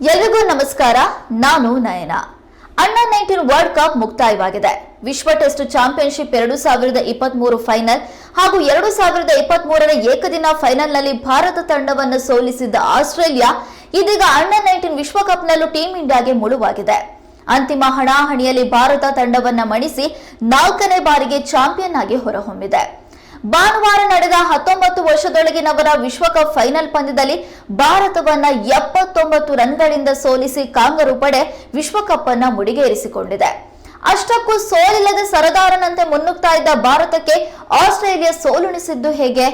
ಎಲ್ರಿಗೂ ನಮಸ್ಕಾರ. ನಾನು ನಯನ. ಅಂಡರ್ 19 ವರ್ಲ್ಡ್ ಕಪ್ ಮುಕ್ತಾಯವಾಗಿದೆ. ವಿಶ್ವ ಟೆಸ್ಟ್ ಚಾಂಪಿಯನ್ಶಿಪ್ 2023 ಫೈನಲ್ ಹಾಗೂ 2023ರ ಏಕದಿನ ಫೈನಲ್ನಲ್ಲಿ ಭಾರತ ತಂಡವನ್ನು ಸೋಲಿಸಿದ್ದ ಆಸ್ಟ್ರೇಲಿಯಾ ಇದೀಗ ಅಂಡರ್ 19 ವಿಶ್ವಕಪ್ನಲ್ಲೂ ಟೀಂ ಇಂಡಿಯಾಗೆ ಮುಳುವಾಗಿದೆ. ಅಂತಿಮ ಹಣಾಹಣಿಯಲ್ಲಿ ಭಾರತ ತಂಡವನ್ನ ಮಣಿಸಿ 4ನೇ ಬಾರಿಗೆ ಚಾಂಪಿಯನ್ ಆಗಿ ಹೊರಹೊಮ್ಮಿದೆ. ಭಾನುವಾರ ನಡೆದ 19 ವರ್ಷದೊಳಗಿನವರ ವಿಶ್ವಕಪ್ ಫೈನಲ್ ಪಂದ್ಯದಲ್ಲಿ ಭಾರತವನ್ನ 79 ರನ್ಗಳಿಂದ ಸೋಲಿಸಿ ಕಾಂಗರು ಪಡೆ ವಿಶ್ವಕಪ್ ಅನ್ನ ಮುಡಿಗೇರಿಸಿಕೊಂಡಿದೆ. ಅಷ್ಟಕ್ಕೂ ಸೋಲಿಲ್ಲದೆ ಸರದಾರನಂತೆ ಮುನ್ನುಗ್ತಾ ಇದ್ದ ಭಾರತಕ್ಕೆ ಆಸ್ಟ್ರೇಲಿಯಾ ಸೋಲುಣಿಸಿದ್ದು ಹೇಗೆ?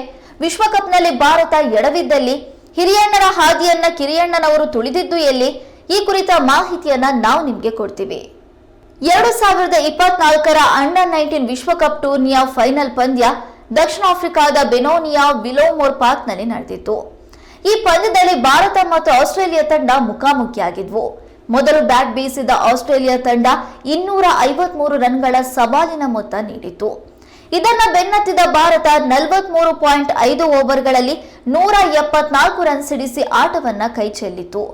ವಿಶ್ವಕಪ್ನಲ್ಲಿ ಭಾರತ ಎಡವಿದ್ದಲ್ಲಿ ಹಿರಿಯಣ್ಣರ ಹಾದಿಯನ್ನ ಕಿರಿಯಣ್ಣನವರು ತುಳಿದಿದ್ದು ಎಲ್ಲಿ? ಈ ಕುರಿತ ಮಾಹಿತಿಯನ್ನ ನಾವು ನಿಮ್ಗೆ ಕೊಡ್ತೀವಿ. 2024ರ ಅಂಡರ್ 19 ವಿಶ್ವಕಪ್ ಟೂರ್ನಿಯ ಫೈನಲ್ ಪಂದ್ಯ ದಕ್ಷಿಣ ಆಫ್ರಿಕಾದ ಬೆನೋನಿಯಾ ವಿಲೋಮೋರ್ ಪಾರ್ಕ್ನಲ್ಲಿ ನಡೆದಿತ್ತು. ಈ ಪಂದ್ಯದಲ್ಲಿ ಭಾರತ ಮತ್ತು ಆಸ್ಟ್ರೇಲಿಯಾ ತಂಡ ಮುಖಾಮುಖಿಯಾಗಿದ್ವು. ಮೊದಲು ಬ್ಯಾಟ್ ಬೀಸಿದ ಆಸ್ಟ್ರೇಲಿಯಾ ತಂಡ 253 ರನ್ಗಳ ಸವಾಲಿನ ಮೊತ್ತ ನೀಡಿತ್ತು. ಇದನ್ನ ಬೆನ್ನತ್ತಿದ ಭಾರತ 43.5 ಓವರ್ಗಳಲ್ಲಿ 174 ರನ್ ಸಿಡಿಸಿ ಆಟವನ್ನ ಕೈಚೆಲ್ಲಿತ್ತು.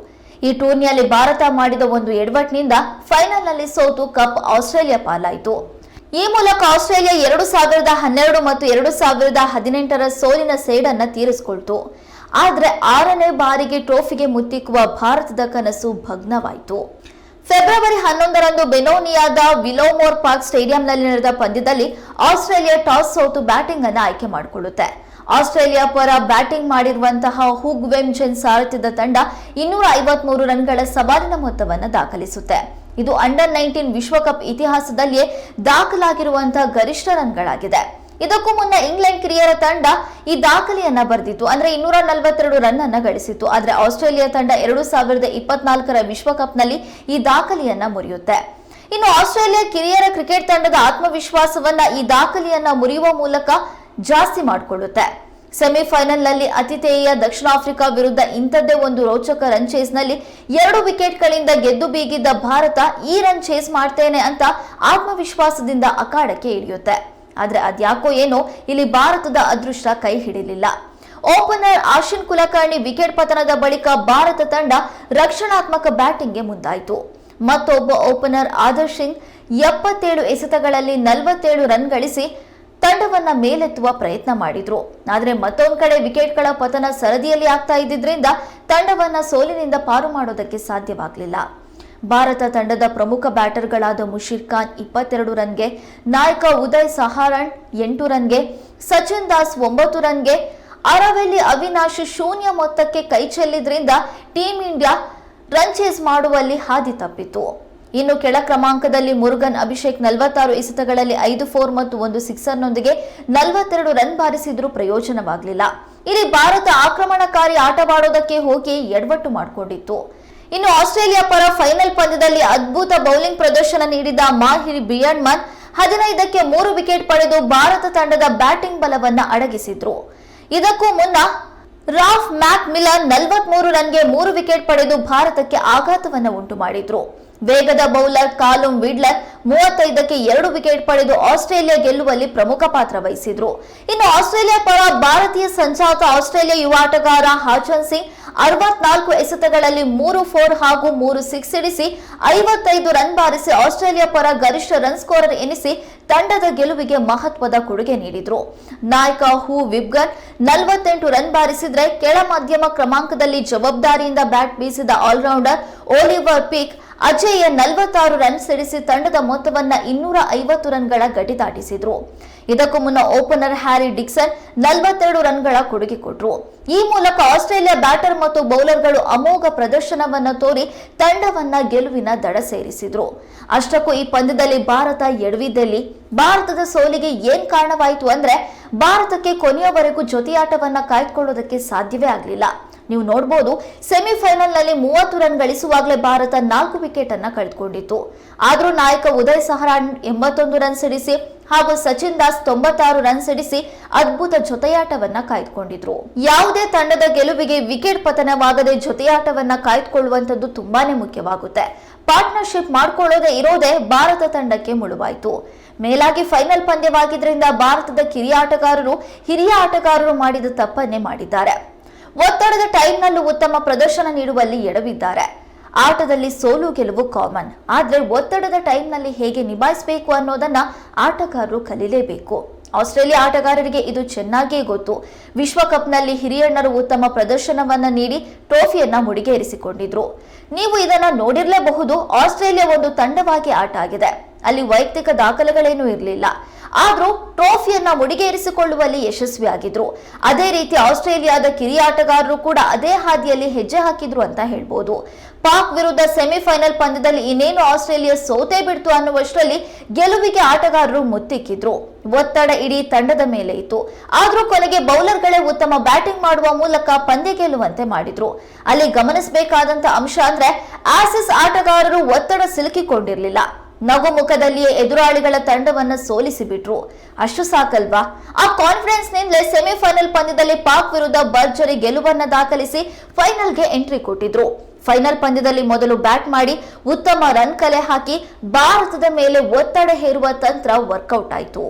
ಈ ಟೂರ್ನಿಯಲ್ಲಿ ಭಾರತ ಮಾಡಿದ ಒಂದು ಎಡವಟ್ಟಿನಿಂದ ಫೈನಲ್ನಲ್ಲಿ ಸೋತು ಕಪ್ ಆಸ್ಟ್ರೇಲಿಯಾ ಪಾಲಾಯಿತು. ಈ ಮೂಲಕ ಆಸ್ಟ್ರೇಲಿಯಾ 2012 ಮತ್ತು 2018ರ ಸೋಲಿನ ಸೇಡನ್ನ ತೀರಿಸಿಕೊಳ್ತು. ಆದ್ರೆ 6ನೇ ಬಾರಿಗೆ ಟ್ರೋಫಿಗೆ ಮುತ್ತಿಕ್ಕುವ ಭಾರತದ ಕನಸು ಭಗ್ನವಾಯಿತು. ಫೆಬ್ರವರಿ 11ರಂದು ಬೆನೋನಿಯಾದ ವಿಲೋಮೋರ್ ಪಾರ್ಕ್ ಸ್ಟೇಡಿಯಂನಲ್ಲಿ ನಡೆದ ಪಂದ್ಯದಲ್ಲಿ ಆಸ್ಟ್ರೇಲಿಯಾ ಟಾಸ್ ಸೋತು ಬ್ಯಾಟಿಂಗ್ ಅನ್ನು ಆಯ್ಕೆ ಮಾಡಿಕೊಳ್ಳುತ್ತೆ. ಆಸ್ಟ್ರೇಲಿಯಾ ಪರ ಬ್ಯಾಟಿಂಗ್ ಮಾಡಿರುವಂತಹ ಹುಗ್ ವೆಮ್ ಜೆನ್ ಸಾರಥ್ಯದ ತಂಡ 253 ರನ್ಗಳ ಸವಾಲಿನ ಮೊತ್ತವನ್ನು ದಾಖಲಿಸುತ್ತೆ. ಇದು ಅಂಡರ್ 19 ವಿಶ್ವಕಪ್ ಇತಿಹಾಸದಲ್ಲಿಯೇ ದಾಖಲಾಗಿರುವಂತಹ ಗರಿಷ್ಠ ರನ್ಗಳಾಗಿದೆ. ಇದಕ್ಕೂ ಮುನ್ನ ಇಂಗ್ಲೆಂಡ್ ಕಿರಿಯರ ತಂಡ ಈ ದಾಖಲೆಯನ್ನ ಬರೆದಿತ್ತು. ಅಂದ್ರೆ 242 ರನ್ ಅನ್ನ ಗಳಿಸಿತ್ತು. ಆದ್ರೆ ಆಸ್ಟ್ರೇಲಿಯಾ ತಂಡ 2024ರ ವಿಶ್ವಕಪ್ನಲ್ಲಿ ಈ ದಾಖಲೆಯನ್ನ ಮುರಿಯುತ್ತೆ. ಇನ್ನು ಆಸ್ಟ್ರೇಲಿಯಾ ಕಿರಿಯರ ಕ್ರಿಕೆಟ್ ತಂಡದ ಆತ್ಮವಿಶ್ವಾಸವನ್ನ ಈ ದಾಖಲೆಯನ್ನ ಮುರಿಯುವ ಮೂಲಕ ಜಾಸ್ತಿ ಮಾಡಿಕೊಳ್ಳುತ್ತೆ. ಸೆಮಿಫೈನಲ್ನಲ್ಲಿ ಅತಿಥೇಯ ದಕ್ಷಿಣ ಆಫ್ರಿಕಾ ವಿರುದ್ಧ ಇಂಥದ್ದೇ ಒಂದು ರೋಚಕ ರನ್ ಚೇಸ್ನಲ್ಲಿ 2 ವಿಕೆಟ್ಗಳಿಂದ ಗೆದ್ದು ಬೀಗಿದ್ದ ಭಾರತ ಈ ರನ್ ಚೇಸ್ ಮಾಡ್ತೇನೆ ಅಂತ ಆತ್ಮವಿಶ್ವಾಸದಿಂದ ಅಖಾಡಕ್ಕೆ ಇಳಿಯುತ್ತೆ. ಆದ್ರೆ ಅದ್ಯಾಕೋ ಏನೋ ಇಲ್ಲಿ ಭಾರತದ ಅದೃಷ್ಟ ಕೈ ಹಿಡಿಲಿಲ್ಲ. ಓಪನರ್ ಆಶಿನ್ ಕುಲಕರ್ಣಿ ವಿಕೆಟ್ ಪತನದ ಬಳಿಕ ಭಾರತ ತಂಡ ರಕ್ಷಣಾತ್ಮಕ ಬ್ಯಾಟಿಂಗ್ಗೆ ಮುಂದಾಯಿತು. ಮತ್ತೊಬ್ಬ ಓಪನರ್ ಆದರ್ಶ್ ಸಿಂಗ್ 77 ಎಸೆತಗಳಲ್ಲಿ 47 ರನ್ ಗಳಿಸಿ ತಂಡವನ್ನ ಮೇಲೆತ್ತುವ ಪ್ರಯತ್ನ ಮಾಡಿದ್ರು. ಆದ್ರೆ ಮತ್ತೊಂದ್ ಕಡೆ ವಿಕೆಟ್ಗಳ ಪತನ ಸರದಿಯಲ್ಲಿ ಆಗ್ತಾ ಇದ್ದಿದ್ರಿಂದ ತಂಡವನ್ನ ಸೋಲಿನಿಂದ ಪಾರು ಮಾಡೋದಕ್ಕೆ ಸಾಧ್ಯವಾಗಲಿಲ್ಲ. ಭಾರತ ತಂಡದ ಪ್ರಮುಖ ಬ್ಯಾಟರ್ಗಳಾದ ಮುಷಿರ್ ಖಾನ್ 22 ರನ್ಗೆ, ನಾಯಕ ಉದಯ್ ಸಹಾರಣ್ 8 ರನ್ಗೆ, ಸಚಿನ್ ದಾಸ್ 9 ರನ್ಗೆ, ಅರವೆಲ್ಲಿ ಅವಿನಾಶ್ ಶೂನ್ಯ ಮೊತ್ತಕ್ಕೆ ಕೈ ಚೆಲ್ಲಿದ್ರಿಂದ ಟೀಂ ಇಂಡಿಯಾ ರನ್ ಚೇಸ್ ಮಾಡುವಲ್ಲಿ ಹಾದಿ ತಪ್ಪಿತು. ಇನ್ನು ಕೆಳ ಕ್ರಮಾಂಕದಲ್ಲಿ ಮುರುಗನ್ ಅಭಿಷೇಕ್ 46 ಎಸೆತಗಳಲ್ಲಿ 5 4 ಮತ್ತು 1 ಸಿಕ್ಸರ್ನೊಂದಿಗೆ 42 ರನ್ ಬಾರಿಸಿದ್ರೂ ಪ್ರಯೋಜನವಾಗಲಿಲ್ಲ. ಇಲ್ಲಿ ಭಾರತ ಆಕ್ರಮಣಕಾರಿ ಆಟವಾಡೋದಕ್ಕೆ ಹೋಗಿ ಎಡವಟ್ಟು ಮಾಡಿಕೊಂಡಿತ್ತು. ಇನ್ನು ಆಸ್ಟ್ರೇಲಿಯಾ ಪರ ಫೈನಲ್ ಪಂದ್ಯದಲ್ಲಿ ಅದ್ಭುತ ಬೌಲಿಂಗ್ ಪ್ರದರ್ಶನ ನೀಡಿದ ಮಾಹಿರ್ ಬಿಯರ್ಮನ್ 15ಕ್ಕೆ 3 ವಿಕೆಟ್ ಪಡೆದು ಭಾರತ ತಂಡದ ಬ್ಯಾಟಿಂಗ್ ಬಲವನ್ನ ಅಡಗಿಸಿದ್ರು. ಇದಕ್ಕೂ ಮುನ್ನ ರಾಫ್ ಮ್ಯಾಕ್ ಮಿಲನ್ 43 ರನ್ಗೆ 3 ವಿಕೆಟ್ ಪಡೆದು ಭಾರತಕ್ಕೆ ಆಘಾತವನ್ನ ಉಂಟು ಮಾಡಿದ್ರು. ವೇಗದ ಬೌಲರ್ ಕಾಲುಮ್ ವಿಡ್ಲರ್ 35ಕ್ಕೆ 2 ವಿಕೆಟ್ ಪಡೆದು ಆಸ್ಟ್ರೇಲಿಯಾ ಗೆಲ್ಲುವಲ್ಲಿ ಪ್ರಮುಖ ಪಾತ್ರ ವಹಿಸಿದ್ರು. ಇನ್ನು ಆಸ್ಟ್ರೇಲಿಯಾ ಪರ ಭಾರತೀಯ ಸಂಜಾತ ಆಸ್ಟ್ರೇಲಿಯಾ ಯುವ ಆಟಗಾರ ಹಾಚನ್ ಸಿಂಗ್ 64 ಎಸೆತಗಳಲ್ಲಿ 3 4 ಹಾಗೂ 3 6 ಸಿಡಿಸಿ 55 ರನ್ ಬಾರಿಸಿ ಆಸ್ಟ್ರೇಲಿಯಾ ಪರ ಗರಿಷ್ಠ ರನ್ ಸ್ಕೋರರ್ ಎನಿಸಿ ತಂಡದ ಗೆಲುವಿಗೆ ಮಹತ್ವದ ಕೊಡುಗೆ ನೀಡಿದ್ರು. ನಾಯಕ ಹೂ ವಿಬ್ಗನ್ 48 ರನ್ ಬಾರಿಸಿದ್ರೆ ಕೆಳ ಮಧ್ಯಮ ಕ್ರಮಾಂಕದಲ್ಲಿ ಜವಾಬ್ದಾರಿಯಿಂದ ಬ್ಯಾಟ್ ಬೀಸಿದ ಆಲ್ರೌಂಡರ್ ಓಲಿವರ್ ಪೀಕ್ ಅಜೇಯ 46 ರನ್ ಸಿಡಿಸಿ ತಂಡದ ಮೊತ್ತವನ್ನ 250 ರನ್ಗಳ ಗಡಿ ದಾಟಿಸಿದ್ರು. ಇದಕ್ಕೂ ಮುನ್ನ ಓಪನರ್ ಹ್ಯಾರಿ ಡಿಕ್ಸನ್ 42 ರನ್ಗಳ ಕೊಡುಗೆ ಕೊಟ್ರು. ಈ ಮೂಲಕ ಆಸ್ಟ್ರೇಲಿಯಾ ಬ್ಯಾಟರ್ ಮತ್ತು ಬೌಲರ್ಗಳು ಅಮೋಘ ಪ್ರದರ್ಶನವನ್ನ ತೋರಿ ತಂಡವನ್ನ ಗೆಲುವಿನ ದಡ ಸೇರಿಸಿದ್ರು. ಅಷ್ಟಕ್ಕೂ ಈ ಪಂದ್ಯದಲ್ಲಿ ಭಾರತ ಎಡವಿದ್ದಲ್ಲಿ ಭಾರತದ ಸೋಲಿಗೆ ಏನ್ ಕಾರಣವಾಯಿತು ಅಂದ್ರೆ ಭಾರತಕ್ಕೆ ಕೊನೆಯವರೆಗೂ ಜೊತೆಯಾಟವನ್ನ ಕಾಯ್ದುಕೊಳ್ಳೋದಕ್ಕೆ ಸಾಧ್ಯವೇ ಆಗಲಿಲ್ಲ. ನೀವು ನೋಡಬಹುದು, ಸೆಮಿಫೈನಲ್ನಲ್ಲಿ 30 ರನ್ ಗಳಿಸುವಾಗಲೇ ಭಾರತ 4 ವಿಕೆಟ್ ಅನ್ನ ಕಳೆದುಕೊಂಡಿತ್ತು. ಆದ್ರೂ ನಾಯಕ ಉದಯ್ ಸಹರಾಣ್ 81 ರನ್ ಸಿಡಿಸಿ ಹಾಗೂ ಸಚಿನ್ ದಾಸ್ 96 ರನ್ ಸಿಡಿಸಿ ಅದ್ಭುತ ಜೊತೆಯಾಟವನ್ನ ಕಾಯ್ದುಕೊಂಡಿದ್ರು. ಯಾವುದೇ ತಂಡದ ಗೆಲುವಿಗೆ ವಿಕೆಟ್ ಪತನವಾಗದೆ ಜೊತೆಯಾಟವನ್ನ ಕಾಯ್ದುಕೊಳ್ಳುವಂತದ್ದು ತುಂಬಾನೇ ಮುಖ್ಯವಾಗುತ್ತೆ. ಪಾರ್ಟ್ನರ್ಶಿಪ್ ಮಾಡ್ಕೊಳ್ಳೋದೇ ಇರೋದೇ ಭಾರತ ತಂಡಕ್ಕೆ ಮುಳುವಾಯಿತು. ಮೇಲಾಗಿ ಫೈನಲ್ ಪಂದ್ಯವಾಗಿದ್ದರಿಂದ ಭಾರತದ ಕಿರಿಯ ಆಟಗಾರರು ಹಿರಿಯ ಆಟಗಾರರು ಮಾಡಿದ ತಪ್ಪನ್ನೇ ಮಾಡಿದ್ದಾರೆ. ಒತ್ತಡದ ಟೈಮ್ನಲ್ಲೂ ಉತ್ತಮ ಪ್ರದರ್ಶನ ನೀಡುವಲ್ಲಿ ಎಡವಿದ್ದಾರೆ. ಆಟದಲ್ಲಿ ಸೋಲು ಗೆಲುವು ಕಾಮನ್, ಆದ್ರೆ ಒತ್ತಡದ ಟೈಮ್ನಲ್ಲಿ ಹೇಗೆ ನಿಭಾಯಿಸಬೇಕು ಅನ್ನೋದನ್ನ ಆಟಗಾರರು ಕಲಿಯಲೇಬೇಕು. ಆಸ್ಟ್ರೇಲಿಯಾ ಆಟಗಾರರಿಗೆ ಇದು ಚೆನ್ನಾಗಿಯೇ ಗೊತ್ತು. ವಿಶ್ವಕಪ್ನಲ್ಲಿ ಹಿರಿಯಣ್ಣರು ಉತ್ತಮ ಪ್ರದರ್ಶನವನ್ನ ನೀಡಿ ಟ್ರೋಫಿಯನ್ನ ಮುಡಿಗೇರಿಸಿಕೊಂಡಿದ್ರು. ನೀವು ಇದನ್ನ ನೋಡಿರಲೇಬಹುದು. ಆಸ್ಟ್ರೇಲಿಯಾ ಒಂದು ತಂಡವಾಗಿ ಆಟ ಆಗಿದೆ. ಅಲ್ಲಿ ವೈಯಕ್ತಿಕ ದಾಖಲೆಗಳೇನೂ ಇರಲಿಲ್ಲ, ಆದ್ರೂ ಟ್ರೋಫಿಯನ್ನ ಮುಡಿಗೇರಿಸಿಕೊಳ್ಳುವಲ್ಲಿ ಯಶಸ್ವಿಯಾಗಿದ್ರು. ಅದೇ ರೀತಿ ಆಸ್ಟ್ರೇಲಿಯಾದ ಕಿರಿಯ ಆಟಗಾರರು ಕೂಡ ಅದೇ ಹಾದಿಯಲ್ಲಿ ಹೆಜ್ಜೆ ಹಾಕಿದ್ರು ಅಂತ ಹೇಳ್ಬೋದು. ಪಾಕ್ ವಿರುದ್ಧ ಸೆಮಿಫೈನಲ್ ಪಂದ್ಯದಲ್ಲಿ ಇನ್ನೇನು ಆಸ್ಟ್ರೇಲಿಯಾ ಸೋತೇ ಬಿಡ್ತು ಅನ್ನುವಷ್ಟರಲ್ಲಿ ಗೆಲುವಿಗೆ ಆಟಗಾರರು ಮುತ್ತಿಕ್ಕಿದ್ರು. ಒತ್ತಡ ಇಡೀ ತಂಡದ ಮೇಲೆ ಇತ್ತು, ಆದ್ರೂ ಕೊನೆಗೆ ಬೌಲರ್ಗಳೇ ಉತ್ತಮ ಬ್ಯಾಟಿಂಗ್ ಮಾಡುವ ಮೂಲಕ ಪಂದ್ಯ ಗೆಲ್ಲುವಂತೆ ಮಾಡಿದ್ರು. ಅಲ್ಲಿ ಗಮನಿಸಬೇಕಾದಂತ ಅಂಶ ಅಂದ್ರೆ ಆಸೀಸ್ ಆಟಗಾರರು ಒತ್ತಡ ಸಿಲುಕಿಕೊಂಡಿರ್ಲಿಲ್ಲ. ನಗು ಮುಖದಲ್ಲಿಯೇ ಎದುರಾಳಿಗಳ ತಂಡವನ್ನ ಸೋಲಿಸಿ ಬಿಟ್ರು. ಅಷ್ಟು ಸಾಕಲ್ವಾ? ಆ ಕಾನ್ಫಿಡೆನ್ಸ್ ನಿಂದಲೇ ಸೆಮಿಫೈನಲ್ ಪಂದ್ಯದಲ್ಲಿ ಪಾಕ್ ವಿರುದ್ಧ ಭರ್ಜರಿ ಗೆಲುವನ್ನ ದಾಖಲಿಸಿ ಫೈನಲ್ಗೆ ಎಂಟ್ರಿ ಕೊಟ್ಟಿದ್ರು. ಫೈನಲ್ ಪಂದ್ಯದಲ್ಲಿ ಮೊದಲು ಬ್ಯಾಟ್ ಮಾಡಿ ಉತ್ತಮ ರನ್ ಕಲೆ ಹಾಕಿ ಭಾರತದ ಮೇಲೆ ಒತ್ತಡ ಹೇರುವ ತಂತ್ರ ವರ್ಕೌಟ್ ಆಯಿತು.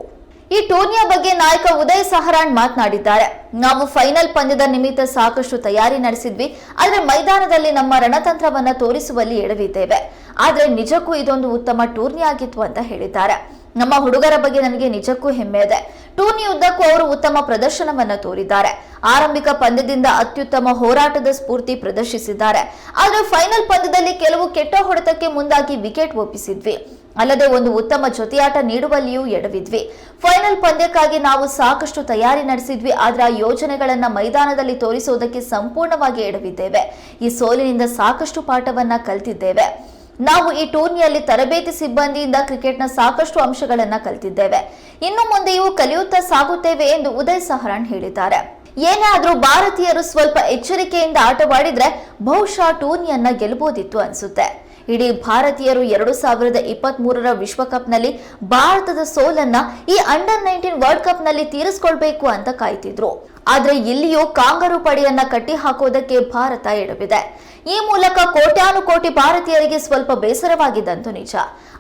ಈ ಟೂರ್ನಿಯ ಬಗ್ಗೆ ನಾಯಕ ಉದಯ್ ಸಹರಾಣ್ ಮಾತನಾಡಿದ್ದಾರೆ. ನಾವು ಫೈನಲ್ ಪಂದ್ಯದ ನಿಮಿತ್ತ ಸಾಕಷ್ಟು ತಯಾರಿ ನಡೆಸಿದ್ವಿ, ಆದ್ರೆ ಮೈದಾನದಲ್ಲಿ ನಮ್ಮ ರಣತಂತ್ರವನ್ನ ತೋರಿಸುವಲ್ಲಿ ಎಡವಿದ್ದೇವೆ. ಆದ್ರೆ ನಿಜಕ್ಕೂ ಇದೊಂದು ಉತ್ತಮ ಟೂರ್ನಿ ಆಗಿತ್ತು ಅಂತ ಹೇಳಿದ್ದಾರೆ. ನಮ್ಮ ಹುಡುಗರ ಬಗ್ಗೆ ನನಗೆ ನಿಜಕ್ಕೂ ಹೆಮ್ಮೆ ಇದೆ. ಟೂರ್ನಿ ಉದ್ದಕ್ಕೂ ಅವರು ಉತ್ತಮ ಪ್ರದರ್ಶನವನ್ನ ತೋರಿದ್ದಾರೆ. ಆರಂಭಿಕ ಪಂದ್ಯದಿಂದ ಅತ್ಯುತ್ತಮ ಹೋರಾಟದ ಸ್ಫೂರ್ತಿ ಪ್ರದರ್ಶಿಸಿದ್ದಾರೆ. ಆದ್ರೆ ಫೈನಲ್ ಪಂದ್ಯದಲ್ಲಿ ಕೆಲವು ಕೆಟ್ಟ ಹೊಡೆತಕ್ಕೆ ಮುಂದಾಗಿ ವಿಕೆಟ್ ಒಪ್ಪಿಸಿದ್ವಿ. ಅಲ್ಲದೆ ಒಂದು ಉತ್ತಮ ಜೊತೆಯಾಟ ನೀಡುವಲ್ಲಿಯೂ ಎಡವಿದ್ವಿ. ಫೈನಲ್ ಪಂದ್ಯಕ್ಕಾಗಿ ನಾವು ಸಾಕಷ್ಟು ತಯಾರಿ ನಡೆಸಿದ್ವಿ, ಆದ್ರೆ ಆ ಯೋಜನೆಗಳನ್ನ ಮೈದಾನದಲ್ಲಿ ತೋರಿಸುವುದಕ್ಕೆ ಸಂಪೂರ್ಣವಾಗಿ ಎಡವಿದ್ದೇವೆ. ಈ ಸೋಲಿನಿಂದ ಸಾಕಷ್ಟು ಪಾಠವನ್ನ ಕಲಿತಿದ್ದೇವೆ. ನಾವು ಈ ಟೂರ್ನಿಯಲ್ಲಿ ತರಬೇತಿ ಸಿಬ್ಬಂದಿಯಿಂದ ಕ್ರಿಕೆಟ್ನ ಸಾಕಷ್ಟು ಅಂಶಗಳನ್ನ ಕಲಿತಿದ್ದೇವೆ. ಇನ್ನು ಮುಂದೆಯೂ ಕಲಿಯುತ್ತಾ ಸಾಗುತ್ತೇವೆ ಎಂದು ಉದಯ್ ಸಹರಾಣ್ ಹೇಳಿದ್ದಾರೆ. ಏನೇ ಆದ್ರೂ ಭಾರತೀಯರು ಸ್ವಲ್ಪ ಎಚ್ಚರಿಕೆಯಿಂದ ಆಟವಾಡಿದ್ರೆ ಬಹುಶಃ ಟೂರ್ನಿಯನ್ನ ಗೆಲ್ಲಬಹುದಿತ್ತು ಅನ್ಸುತ್ತೆ. ಇಡೀ ಭಾರತೀಯರು 2023ರ ವಿಶ್ವಕಪ್ನಲ್ಲಿ ಭಾರತದ ಸೋಲನ್ನ ಈ ಅಂಡರ್-19 ವರ್ಲ್ಡ್ ಕಪ್ ನಲ್ಲಿ ತೀರಿಸಿಕೊಳ್ಬೇಕು ಅಂತ ಕಾಯ್ತಿದ್ರು. ಆದ್ರೆ ಇಲ್ಲಿಯೂ ಕಾಂಗರೂ ಪಡೆಯನ್ನ ಕಟ್ಟಿ ಹಾಕೋದಕ್ಕೆ ಭಾರತ ಎಡವಿದೆ. ಈ ಮೂಲಕ ಕೋಟ್ಯಾನುಕೋಟಿ ಭಾರತೀಯರಿಗೆ ಸ್ವಲ್ಪ ಬೇಸರವಾಗಿದ್ದಂತೂ ನಿಜ.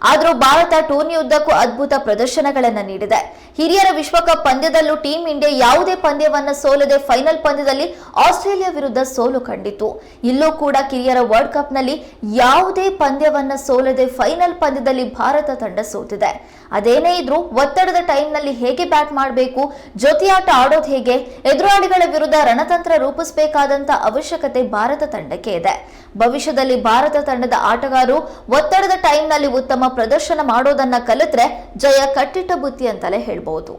ಆದ್ರೂ ಭಾರತ ಟೂರ್ನಿ ಉದ್ದಕ್ಕೂ ಅದ್ಭುತ ಪ್ರದರ್ಶನಗಳನ್ನ ನೀಡಿದೆ. ಹಿರಿಯರ ವಿಶ್ವಕಪ್ ಪಂದ್ಯದಲ್ಲೂ ಟೀಂ ಇಂಡಿಯಾ ಯಾವುದೇ ಪಂದ್ಯವನ್ನ ಸೋಲದೆ ಫೈನಲ್ ಪಂದ್ಯದಲ್ಲಿ ಆಸ್ಟ್ರೇಲಿಯಾ ವಿರುದ್ಧ ಸೋಲು ಕಂಡಿತು. ಇಲ್ಲೂ ಕೂಡ ಕಿರಿಯರ ವರ್ಲ್ಡ್ ಕಪ್ ನಲ್ಲಿ ಯಾವುದೇ ಪಂದ್ಯವನ್ನ ಸೋಲದೆ ಫೈನಲ್ ಪಂದ್ಯದಲ್ಲಿ ಭಾರತ ತಂಡ ಸೋತಿದೆ. ಅದೇನೇ ಇದ್ರೂ ಒತ್ತಡದ ಟೈಮ್ ನಲ್ಲಿ ಹೇಗೆ ಬ್ಯಾಟ್ ಮಾಡಬೇಕು, ಜೊತೆಯಾಟ ಆಡೋದು ಹೇಗೆ, ಎದುರಾಳಿಗಳ ವಿರುದ್ಧ ರಣತಂತ್ರ ರೂಪಿಸಬೇಕಾದಂತ ಅವಶ್ಯಕತೆ ಭಾರತ ತಂಡಕ್ಕೆ ಇದೆ. ಭವಿಷ್ಯದಲ್ಲಿ ಭಾರತ ತಂಡದ ಆಟಗಾರರು ಒತ್ತಡದ ಟೈಮ್ ನಲ್ಲಿ ಉತ್ತಮ ಪ್ರದರ್ಶನ ಮಾಡೋದನ್ನ ಕಲಿತ್ರೆ ಜಯ ಕಟ್ಟಿಟ್ಟ ಬುತ್ತಿ ಅಂತಲೇ ಹೇಳ್ಬಹುದು.